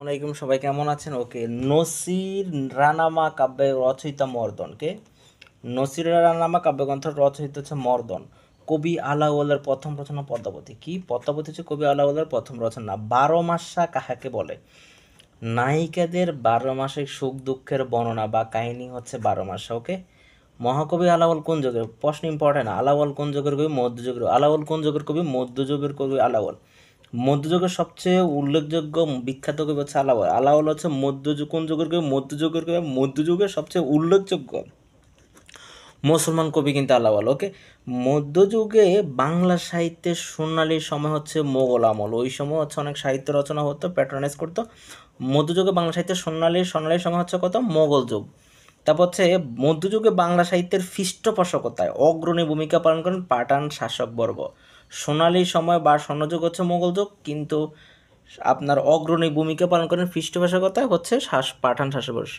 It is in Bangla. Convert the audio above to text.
আসসালামাইকুম, সবাই কেমন আছেন? ওকে, নসির রানামা কাব্যের রচয়িতা মর্দন কে? নসির রানামা কাব্যগ্রন্থের রচয়িতা হচ্ছে মর্দন। কবি আলাওলের প্রথম রচনা পদ্মাবতী। কি পদ্মাবতী হচ্ছে কবি আলাওলের প্রথম রচনা। 12 মাসা কাহাকে বলে? নায়িকাদের 12 মাসিক সুখ দুঃখের বর্ণনা বা কাহিনী হচ্ছে 12 মাসা। ওকে, মহাকবি আলাওল কোন যুগের? প্রশ্ন ইম্পর্টেন্ট। আলাওল কোন যুগের কবি? মধ্যযুগের। আলাওল কোন যুগের কবি? মধ্যযুগের কবি আলাওল। মধ্যযুগের সবচেয়ে উল্লেখযোগ্য বিখ্যাত কবি হচ্ছে আলাওল। আলাওল হচ্ছে মধ্যযুগ কোন যুগের কবি? মধ্যযুগের কবি। মধ্যযুগের সবচেয়ে উল্লেখযোগ্য মুসলমান কবি কিন্তু আলাওল। ওকে, মধ্যযুগে বাংলা সাহিত্যের স্বর্ণালী সময় হচ্ছে মোগল আমল। ওই সময় হচ্ছে অনেক সাহিত্য রচনা হতো, প্যাট্রোনাইজ করতো। মধ্যযুগে বাংলা সাহিত্যের স্বর্ণালী সময় হচ্ছে কত? মোগল যুগ। তারপর হচ্ছে মধ্যযুগে বাংলা সাহিত্যের পৃষ্ঠপোষকতায় অগ্রণী ভূমিকা পালন করেন পাঠান শাসকবর্গ। সোনালী সময় বা স্বর্ণযুগ হচ্ছে মোগল যুগ, কিন্তু আপনার অগ্রণী ভূমিকা পালন করেন পৃষ্ঠপোষকতায় হচ্ছে পাঠান শাসকবর্গ।